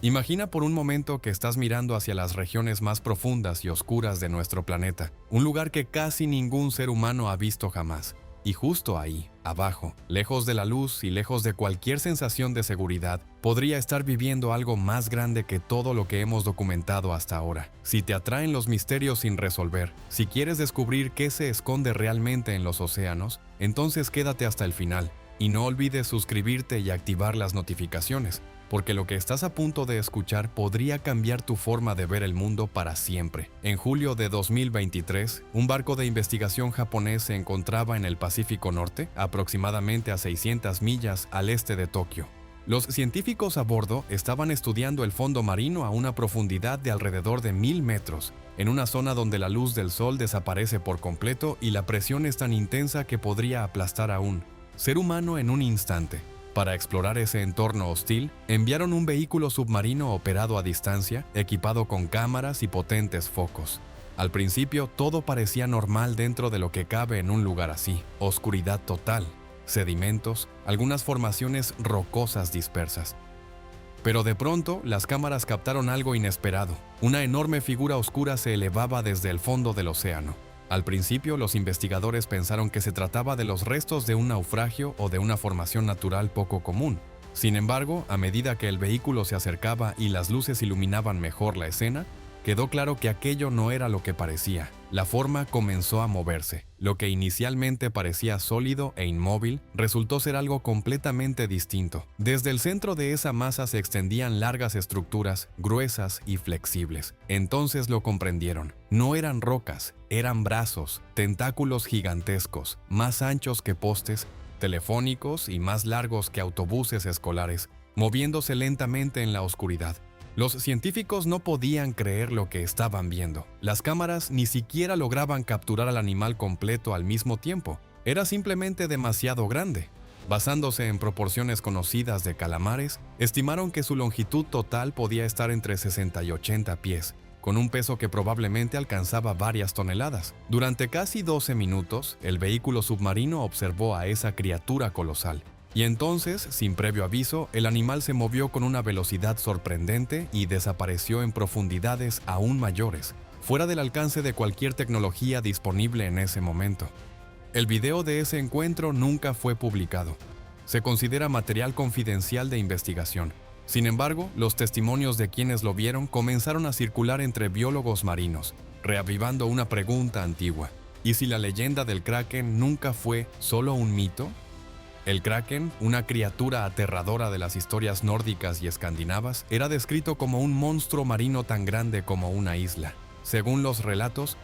Imagina por un momento que estás mirando hacia las regiones más profundas y oscuras de nuestro planeta, un lugar que casi ningún ser humano ha visto jamás. Y justo ahí, abajo, lejos de la luz y lejos de cualquier sensación de seguridad, podría estar viviendo algo más grande que todo lo que hemos documentado hasta ahora. Si te atraen los misterios sin resolver, si quieres descubrir qué se esconde realmente en los océanos, entonces quédate hasta el final. Y no olvides suscribirte y activar las notificaciones, porque lo que estás a punto de escuchar podría cambiar tu forma de ver el mundo para siempre. En julio de 2023, un barco de investigación japonés se encontraba en el Pacífico Norte, aproximadamente a 600 millas al este de Tokio. Los científicos a bordo estaban estudiando el fondo marino a una profundidad de alrededor de 1000 metros, en una zona donde la luz del sol desaparece por completo y la presión es tan intensa que podría aplastar a un ser humano en un instante. Para explorar ese entorno hostil, enviaron un vehículo submarino operado a distancia, equipado con cámaras y potentes focos. Al principio, todo parecía normal dentro de lo que cabe en un lugar así: oscuridad total, sedimentos, algunas formaciones rocosas dispersas. Pero de pronto, las cámaras captaron algo inesperado. Una enorme figura oscura se elevaba desde el fondo del océano. Al principio, los investigadores pensaron que se trataba de los restos de un naufragio o de una formación natural poco común. Sin embargo, a medida que el vehículo se acercaba y las luces iluminaban mejor la escena, quedó claro que aquello no era lo que parecía. La forma comenzó a moverse. Lo que inicialmente parecía sólido e inmóvil resultó ser algo completamente distinto. Desde el centro de esa masa se extendían largas estructuras, gruesas y flexibles. Entonces lo comprendieron. No eran rocas, eran brazos, tentáculos gigantescos, más anchos que postes telefónicos y más largos que autobuses escolares, moviéndose lentamente en la oscuridad. Los científicos no podían creer lo que estaban viendo. Las cámaras ni siquiera lograban capturar al animal completo al mismo tiempo. Era simplemente demasiado grande. Basándose en proporciones conocidas de calamares, estimaron que su longitud total podía estar entre 60 y 80 pies, con un peso que probablemente alcanzaba varias toneladas. Durante casi 12 minutos, el vehículo submarino observó a esa criatura colosal. Y entonces, sin previo aviso, el animal se movió con una velocidad sorprendente y desapareció en profundidades aún mayores, fuera del alcance de cualquier tecnología disponible en ese momento. El video de ese encuentro nunca fue publicado. Se considera material confidencial de investigación. Sin embargo, los testimonios de quienes lo vieron comenzaron a circular entre biólogos marinos, reavivando una pregunta antigua: ¿y si la leyenda del Kraken nunca fue solo un mito? El Kraken, una criatura aterradora de las historias nórdicas y escandinavas, era descrito como un monstruo marino tan grande como una isla. Según los relatos,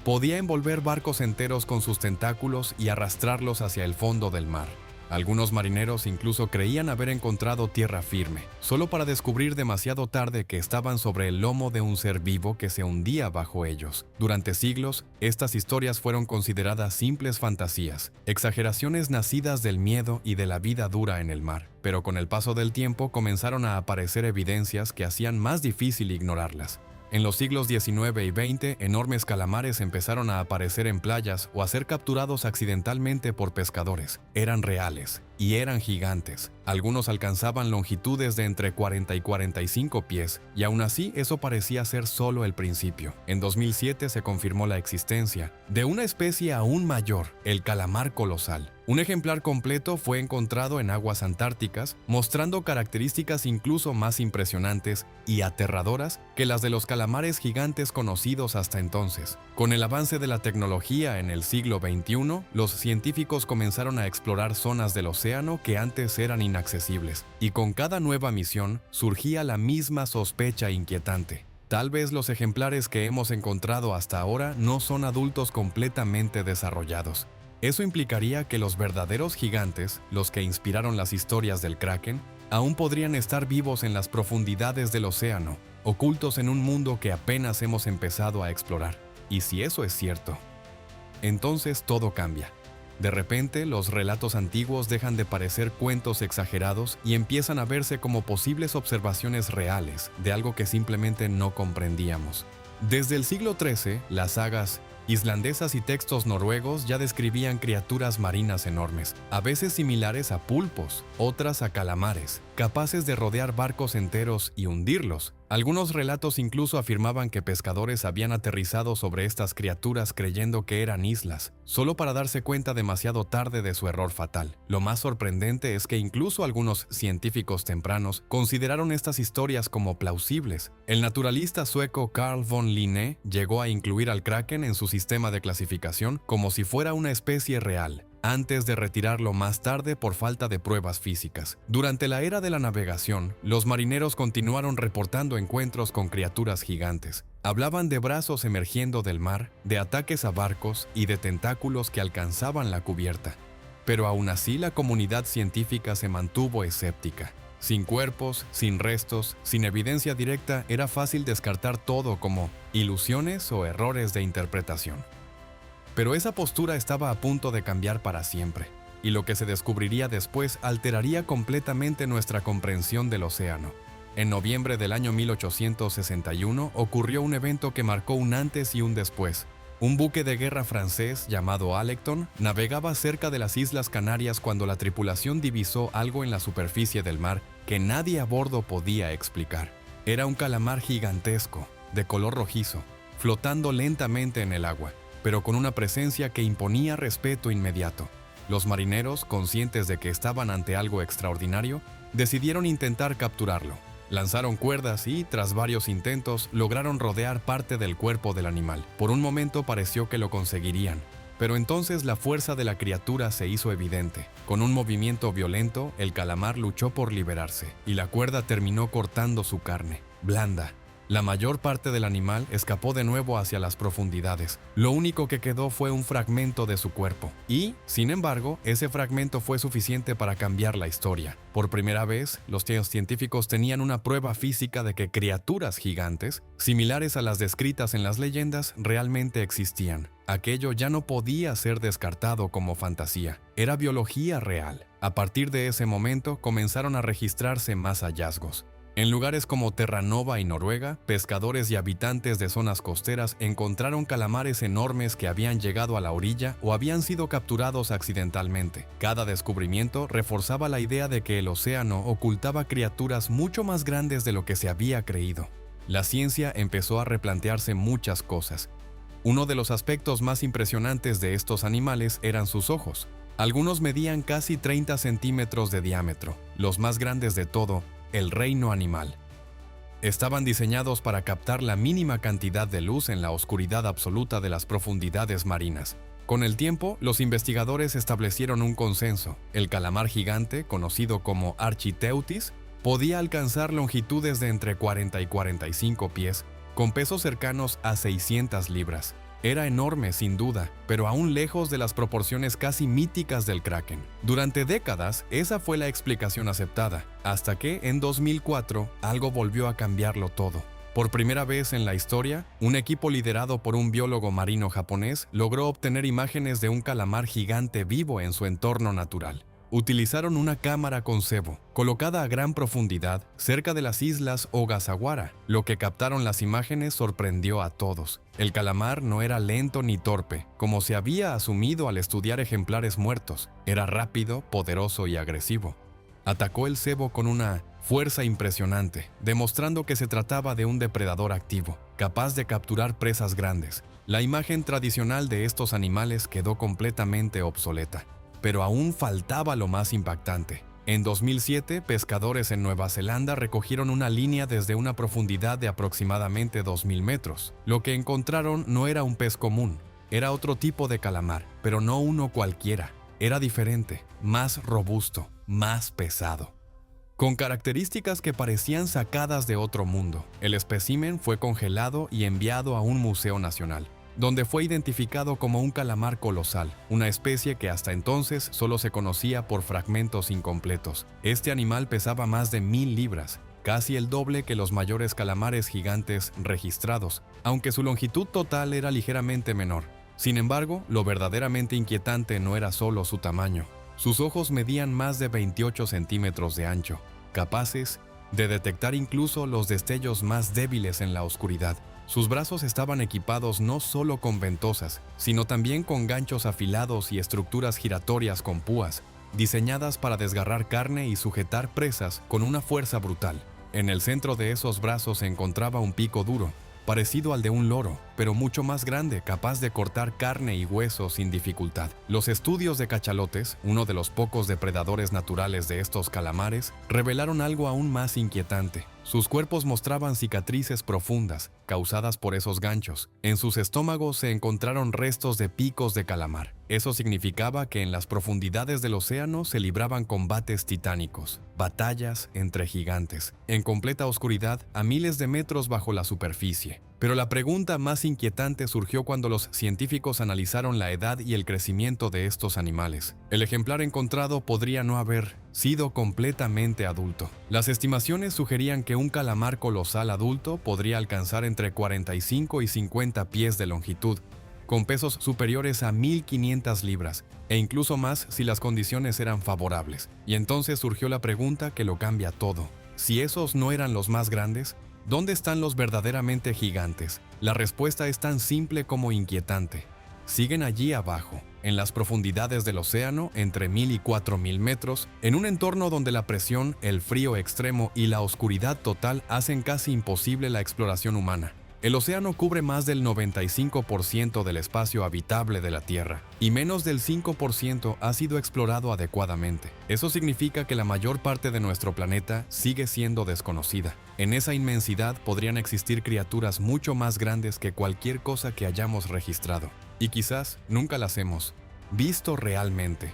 podía envolver barcos enteros con sus tentáculos y arrastrarlos hacia el fondo del mar. Algunos marineros incluso creían haber encontrado tierra firme, solo para descubrir demasiado tarde que estaban sobre el lomo de un ser vivo que se hundía bajo ellos. Durante siglos, estas historias fueron consideradas simples fantasías, exageraciones nacidas del miedo y de la vida dura en el mar. Pero con el paso del tiempo comenzaron a aparecer evidencias que hacían más difícil ignorarlas. En los siglos XIX y XX, enormes calamares empezaron a aparecer en playas o a ser capturados accidentalmente por pescadores. Eran reales y eran gigantes. Algunos alcanzaban longitudes de entre 40 y 45 pies, y aún así eso parecía ser solo el principio. En 2007 se confirmó la existencia de una especie aún mayor, el calamar colosal. Un ejemplar completo fue encontrado en aguas antárticas, mostrando características incluso más impresionantes y aterradoras que las de los calamares gigantes conocidos hasta entonces. Con el avance de la tecnología en el siglo XXI, los científicos comenzaron a explorar zonas del océano que antes eran inaccesibles, y con cada nueva misión surgía la misma sospecha inquietante. Tal vez los ejemplares que hemos encontrado hasta ahora no son adultos completamente desarrollados. Eso implicaría que los verdaderos gigantes, los que inspiraron las historias del Kraken, aún podrían estar vivos en las profundidades del océano, ocultos en un mundo que apenas hemos empezado a explorar. Y si eso es cierto, entonces todo cambia. De repente, los relatos antiguos dejan de parecer cuentos exagerados y empiezan a verse como posibles observaciones reales de algo que simplemente no comprendíamos. Desde el siglo XIII, las sagas islandesas y textos noruegos ya describían criaturas marinas enormes, a veces similares a pulpos, otras a calamares, capaces de rodear barcos enteros y hundirlos. Algunos relatos incluso afirmaban que pescadores habían aterrizado sobre estas criaturas creyendo que eran islas, solo para darse cuenta demasiado tarde de su error fatal. Lo más sorprendente es que incluso algunos científicos tempranos consideraron estas historias como plausibles. El naturalista sueco Carl von Linné llegó a incluir al kraken en su sistema de clasificación como si fuera una especie real, antes de retirarlo más tarde por falta de pruebas físicas. Durante la era de la navegación, los marineros continuaron reportando encuentros con criaturas gigantes. Hablaban de brazos emergiendo del mar, de ataques a barcos y de tentáculos que alcanzaban la cubierta. Pero aún así la comunidad científica se mantuvo escéptica. Sin cuerpos, sin restos, sin evidencia directa, era fácil descartar todo como ilusiones o errores de interpretación. Pero esa postura estaba a punto de cambiar para siempre, y lo que se descubriría después alteraría completamente nuestra comprensión del océano. En noviembre del año 1861 ocurrió un evento que marcó un antes y un después. Un buque de guerra francés llamado Alecton navegaba cerca de las Islas Canarias cuando la tripulación divisó algo en la superficie del mar que nadie a bordo podía explicar. Era un calamar gigantesco, de color rojizo, flotando lentamente en el agua, pero con una presencia que imponía respeto inmediato. Los marineros, conscientes de que estaban ante algo extraordinario, decidieron intentar capturarlo. Lanzaron cuerdas y, tras varios intentos, lograron rodear parte del cuerpo del animal. Por un momento pareció que lo conseguirían, pero entonces la fuerza de la criatura se hizo evidente. Con un movimiento violento, el calamar luchó por liberarse, y la cuerda terminó cortando su carne, blanda. La mayor parte del animal escapó de nuevo hacia las profundidades. Lo único que quedó fue un fragmento de su cuerpo. Y, sin embargo, ese fragmento fue suficiente para cambiar la historia. Por primera vez, los científicos tenían una prueba física de que criaturas gigantes, similares a las descritas en las leyendas, realmente existían. Aquello ya no podía ser descartado como fantasía. Era biología real. A partir de ese momento, comenzaron a registrarse más hallazgos. En lugares como Terranova y Noruega, pescadores y habitantes de zonas costeras encontraron calamares enormes que habían llegado a la orilla o habían sido capturados accidentalmente. Cada descubrimiento reforzaba la idea de que el océano ocultaba criaturas mucho más grandes de lo que se había creído. La ciencia empezó a replantearse muchas cosas. Uno de los aspectos más impresionantes de estos animales eran sus ojos. Algunos medían casi 30 centímetros de diámetro, los más grandes de todo, el reino animal. Estaban diseñados para captar la mínima cantidad de luz en la oscuridad absoluta de las profundidades marinas. Con el tiempo, los investigadores establecieron un consenso. El calamar gigante, conocido como Architeuthis, podía alcanzar longitudes de entre 40 y 45 pies, con pesos cercanos a 600 libras. Era enorme sin duda, pero aún lejos de las proporciones casi míticas del kraken. Durante décadas, esa fue la explicación aceptada, hasta que, en 2004, algo volvió a cambiarlo todo. Por primera vez en la historia, un equipo liderado por un biólogo marino japonés logró obtener imágenes de un calamar gigante vivo en su entorno natural. Utilizaron una cámara con cebo, colocada a gran profundidad cerca de las islas Ogasawara. Lo que captaron las imágenes sorprendió a todos. El calamar no era lento ni torpe, como se había asumido al estudiar ejemplares muertos. Era rápido, poderoso y agresivo. Atacó el cebo con una fuerza impresionante, demostrando que se trataba de un depredador activo, capaz de capturar presas grandes. La imagen tradicional de estos animales quedó completamente obsoleta. Pero aún faltaba lo más impactante. En 2007, pescadores en Nueva Zelanda recogieron una línea desde una profundidad de aproximadamente 2.000 metros. Lo que encontraron no era un pez común, era otro tipo de calamar, pero no uno cualquiera. Era diferente, más robusto, más pesado, con características que parecían sacadas de otro mundo. El espécimen fue congelado y enviado a un museo nacional, donde fue identificado como un calamar colosal, una especie que hasta entonces solo se conocía por fragmentos incompletos. Este animal pesaba más de 1.000 libras, casi el doble que los mayores calamares gigantes registrados, aunque su longitud total era ligeramente menor. Sin embargo, lo verdaderamente inquietante no era solo su tamaño. Sus ojos medían más de 28 centímetros de ancho, capaces de detectar incluso los destellos más débiles en la oscuridad. Sus brazos estaban equipados no solo con ventosas, sino también con ganchos afilados y estructuras giratorias con púas. diseñadas para desgarrar carne y sujetar presas con una fuerza brutal. En el centro de esos brazos se encontraba un pico duro, parecido al de un loro, pero mucho más grande, capaz de cortar carne y hueso sin dificultad. Los estudios de cachalotes, uno de los pocos depredadores naturales de estos calamares, revelaron algo aún más inquietante. Sus cuerpos mostraban cicatrices profundas, causadas por esos ganchos. En sus estómagos se encontraron restos de picos de calamar. Eso significaba que en las profundidades del océano se libraban combates titánicos, batallas entre gigantes, en completa oscuridad a miles de metros bajo la superficie. Pero la pregunta más inquietante surgió cuando los científicos analizaron la edad y el crecimiento de estos animales. El ejemplar encontrado podría no haber sido completamente adulto. Las estimaciones sugerían que un calamar colosal adulto podría alcanzar entre 45 y 50 pies de longitud, con pesos superiores a 1.500 libras, e incluso más si las condiciones eran favorables. Y entonces surgió la pregunta que lo cambia todo. Si esos no eran los más grandes, ¿dónde están los verdaderamente gigantes? La respuesta es tan simple como inquietante. Siguen allí abajo, en las profundidades del océano, entre 1.000 y 4.000 metros, en un entorno donde la presión, el frío extremo y la oscuridad total hacen casi imposible la exploración humana. El océano cubre más del 95% del espacio habitable de la Tierra, y menos del 5% ha sido explorado adecuadamente. Eso significa que la mayor parte de nuestro planeta sigue siendo desconocida. En esa inmensidad podrían existir criaturas mucho más grandes que cualquier cosa que hayamos registrado, y quizás nunca las hemos visto realmente.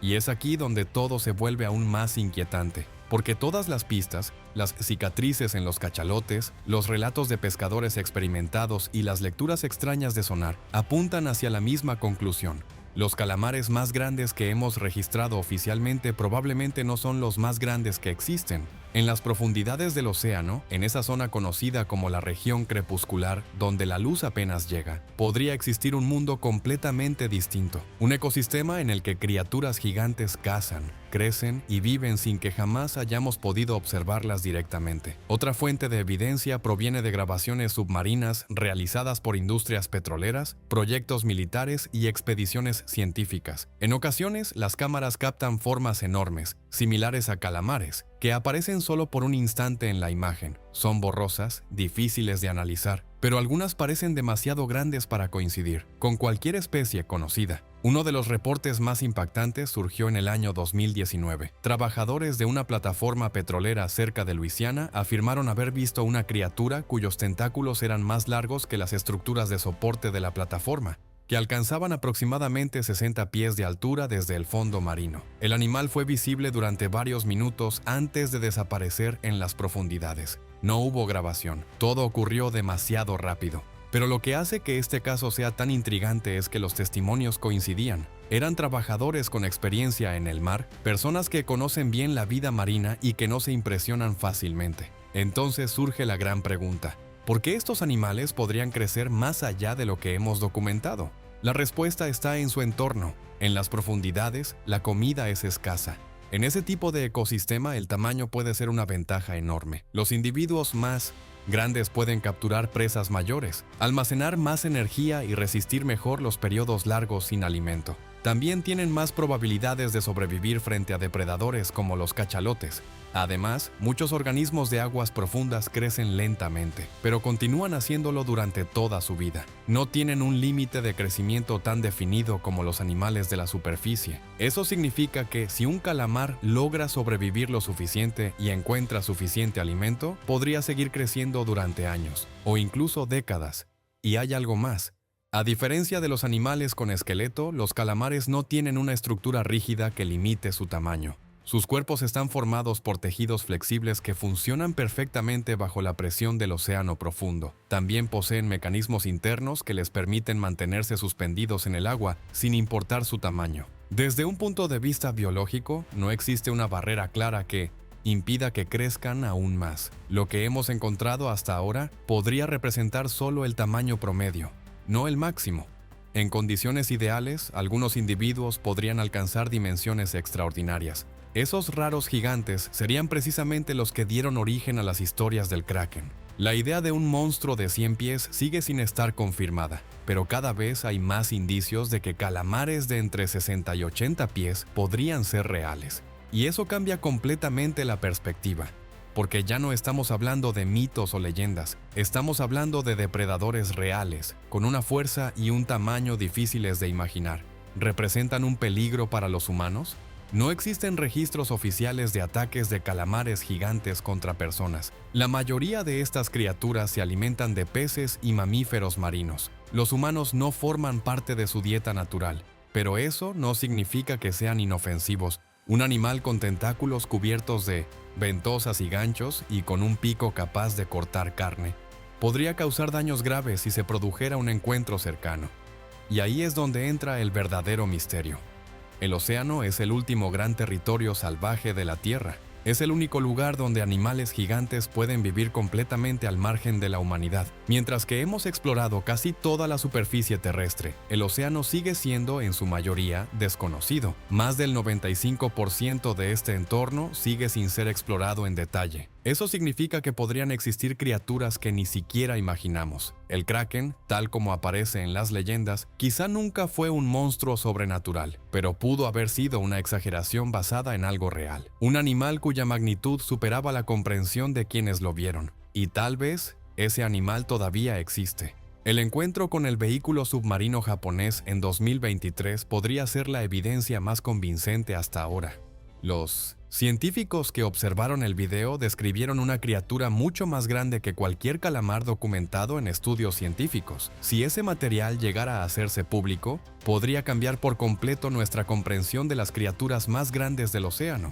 Y es aquí donde todo se vuelve aún más inquietante, porque todas las pistas, las cicatrices en los cachalotes, los relatos de pescadores experimentados y las lecturas extrañas de sonar apuntan hacia la misma conclusión. Los calamares más grandes que hemos registrado oficialmente probablemente no son los más grandes que existen. En las profundidades del océano, en esa zona conocida como la región crepuscular, donde la luz apenas llega, podría existir un mundo completamente distinto. Un ecosistema en el que criaturas gigantes cazan, crecen y viven sin que jamás hayamos podido observarlas directamente. Otra fuente de evidencia proviene de grabaciones submarinas realizadas por industrias petroleras, proyectos militares y expediciones científicas. En ocasiones, las cámaras captan formas enormes, similares a calamares, que aparecen solo por un instante en la imagen. Son borrosas, difíciles de analizar, pero algunas parecen demasiado grandes para coincidir con cualquier especie conocida. Uno de los reportes más impactantes surgió en el año 2019. Trabajadores de una plataforma petrolera cerca de Luisiana afirmaron haber visto una criatura cuyos tentáculos eran más largos que las estructuras de soporte de la plataforma, que alcanzaban aproximadamente 60 pies de altura desde el fondo marino. El animal fue visible durante varios minutos antes de desaparecer en las profundidades. No hubo grabación. Todo ocurrió demasiado rápido. Pero lo que hace que este caso sea tan intrigante es que los testimonios coincidían. Eran trabajadores con experiencia en el mar, personas que conocen bien la vida marina y que no se impresionan fácilmente. Entonces surge la gran pregunta: ¿por qué estos animales podrían crecer más allá de lo que hemos documentado? La respuesta está en su entorno. En las profundidades, la comida es escasa. En ese tipo de ecosistema, el tamaño puede ser una ventaja enorme. Los individuos más grandes pueden capturar presas mayores, almacenar más energía y resistir mejor los periodos largos sin alimento. También tienen más probabilidades de sobrevivir frente a depredadores como los cachalotes. Además, muchos organismos de aguas profundas crecen lentamente, pero continúan haciéndolo durante toda su vida. No tienen un límite de crecimiento tan definido como los animales de la superficie. Eso significa que si un calamar logra sobrevivir lo suficiente y encuentra suficiente alimento, podría seguir creciendo durante años, o incluso décadas. Y hay algo más. A diferencia de los animales con esqueleto, los calamares no tienen una estructura rígida que limite su tamaño. Sus cuerpos están formados por tejidos flexibles que funcionan perfectamente bajo la presión del océano profundo. También poseen mecanismos internos que les permiten mantenerse suspendidos en el agua sin importar su tamaño. Desde un punto de vista biológico, no existe una barrera clara que impida que crezcan aún más. Lo que hemos encontrado hasta ahora podría representar solo el tamaño promedio, no el máximo. En condiciones ideales, algunos individuos podrían alcanzar dimensiones extraordinarias. Esos raros gigantes serían precisamente los que dieron origen a las historias del Kraken. La idea de un monstruo de 100 pies sigue sin estar confirmada, pero cada vez hay más indicios de que calamares de entre 60 y 80 pies podrían ser reales. Y eso cambia completamente la perspectiva, porque ya no estamos hablando de mitos o leyendas, estamos hablando de depredadores reales, con una fuerza y un tamaño difíciles de imaginar. ¿Representan un peligro para los humanos? No existen registros oficiales de ataques de calamares gigantes contra personas. La mayoría de estas criaturas se alimentan de peces y mamíferos marinos. Los humanos no forman parte de su dieta natural, pero eso no significa que sean inofensivos. Un animal con tentáculos cubiertos de ventosas y ganchos y con un pico capaz de cortar carne podría causar daños graves si se produjera un encuentro cercano. Y ahí es donde entra el verdadero misterio. El océano es el último gran territorio salvaje de la Tierra. Es el único lugar donde animales gigantes pueden vivir completamente al margen de la humanidad. Mientras que hemos explorado casi toda la superficie terrestre, el océano sigue siendo, en su mayoría, desconocido. Más del 95% de este entorno sigue sin ser explorado en detalle. Eso significa que podrían existir criaturas que ni siquiera imaginamos. El Kraken, tal como aparece en las leyendas, quizá nunca fue un monstruo sobrenatural, pero pudo haber sido una exageración basada en algo real. Un animal cuya magnitud superaba la comprensión de quienes lo vieron. Y tal vez ese animal todavía existe. El encuentro con el vehículo submarino japonés en 2023 podría ser la evidencia más convincente hasta ahora. Los científicos que observaron el video describieron una criatura mucho más grande que cualquier calamar documentado en estudios científicos. Si ese material llegara a hacerse público, podría cambiar por completo nuestra comprensión de las criaturas más grandes del océano.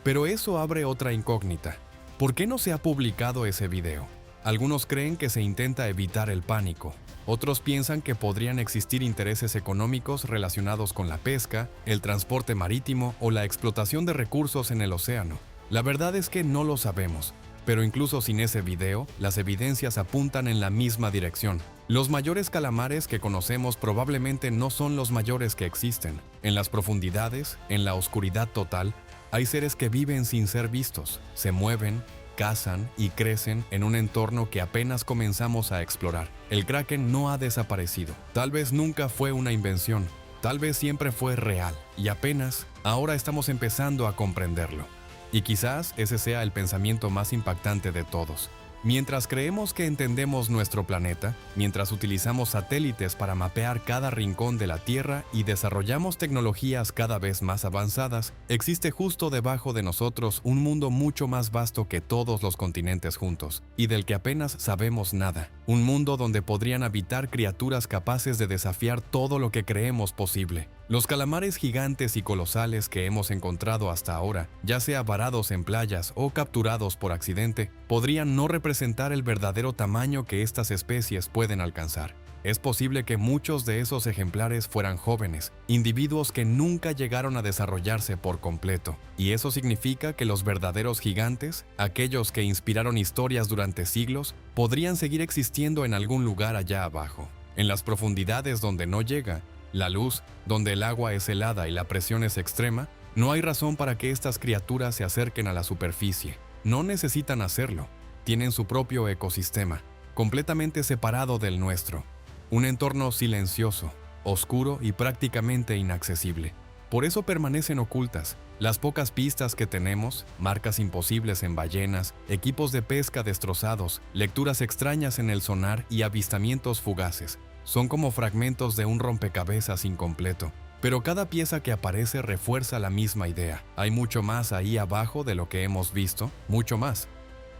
Pero eso abre otra incógnita. ¿Por qué no se ha publicado ese video? Algunos creen que se intenta evitar el pánico. Otros piensan que podrían existir intereses económicos relacionados con la pesca, el transporte marítimo o la explotación de recursos en el océano. La verdad es que no lo sabemos, pero incluso sin ese video, las evidencias apuntan en la misma dirección. Los mayores calamares que conocemos probablemente no son los mayores que existen. En las profundidades, en la oscuridad total, hay seres que viven sin ser vistos, se mueven, cazan y crecen en un entorno que apenas comenzamos a explorar. El Kraken no ha desaparecido. Tal vez nunca fue una invención, tal vez siempre fue real, y apenas ahora estamos empezando a comprenderlo. Y quizás ese sea el pensamiento más impactante de todos. Mientras creemos que entendemos nuestro planeta, mientras utilizamos satélites para mapear cada rincón de la Tierra y desarrollamos tecnologías cada vez más avanzadas, existe justo debajo de nosotros un mundo mucho más vasto que todos los continentes juntos, y del que apenas sabemos nada. Un mundo donde podrían habitar criaturas capaces de desafiar todo lo que creemos posible. Los calamares gigantes y colosales que hemos encontrado hasta ahora, ya sea varados en playas o capturados por accidente, podrían no representar el verdadero tamaño que estas especies pueden alcanzar. Es posible que muchos de esos ejemplares fueran jóvenes, individuos que nunca llegaron a desarrollarse por completo. Y eso significa que los verdaderos gigantes, aquellos que inspiraron historias durante siglos, podrían seguir existiendo en algún lugar allá abajo, en las profundidades donde no llega la luz, donde el agua es helada y la presión es extrema. No hay razón para que estas criaturas se acerquen a la superficie. No necesitan hacerlo. Tienen su propio ecosistema, completamente separado del nuestro. Un entorno silencioso, oscuro y prácticamente inaccesible. Por eso permanecen ocultas. Las pocas pistas que tenemos, marcas imposibles en ballenas, equipos de pesca destrozados, lecturas extrañas en el sonar y avistamientos fugaces, son como fragmentos de un rompecabezas incompleto. Pero cada pieza que aparece refuerza la misma idea. Hay mucho más ahí abajo de lo que hemos visto, mucho más.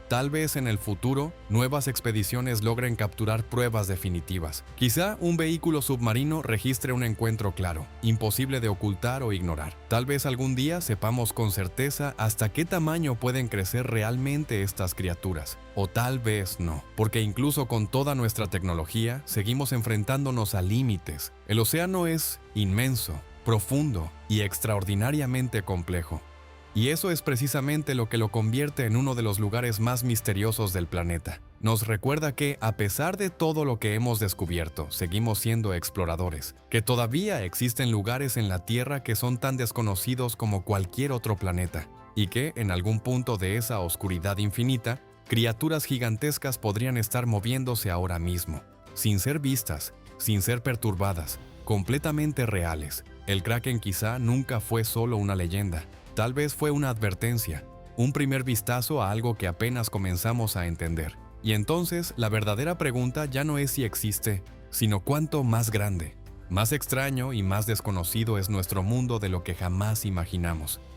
Tal vez en el futuro, nuevas expediciones logren capturar pruebas definitivas. Quizá un vehículo submarino registre un encuentro claro, imposible de ocultar o ignorar. Tal vez algún día sepamos con certeza hasta qué tamaño pueden crecer realmente estas criaturas. O tal vez no, porque incluso con toda nuestra tecnología, seguimos enfrentándonos a límites. El océano es inmenso, profundo y extraordinariamente complejo. Y eso es precisamente lo que lo convierte en uno de los lugares más misteriosos del planeta. Nos recuerda que, a pesar de todo lo que hemos descubierto, seguimos siendo exploradores, que todavía existen lugares en la Tierra que son tan desconocidos como cualquier otro planeta, y que, en algún punto de esa oscuridad infinita, Criaturas gigantescas podrían estar moviéndose ahora mismo, sin ser vistas, sin ser perturbadas, completamente reales. El Kraken quizá nunca fue solo una leyenda, tal vez fue una advertencia, un primer vistazo a algo que apenas comenzamos a entender. Y entonces la verdadera pregunta ya no es si existe, sino cuánto más grande, más extraño y más desconocido es nuestro mundo de lo que jamás imaginamos.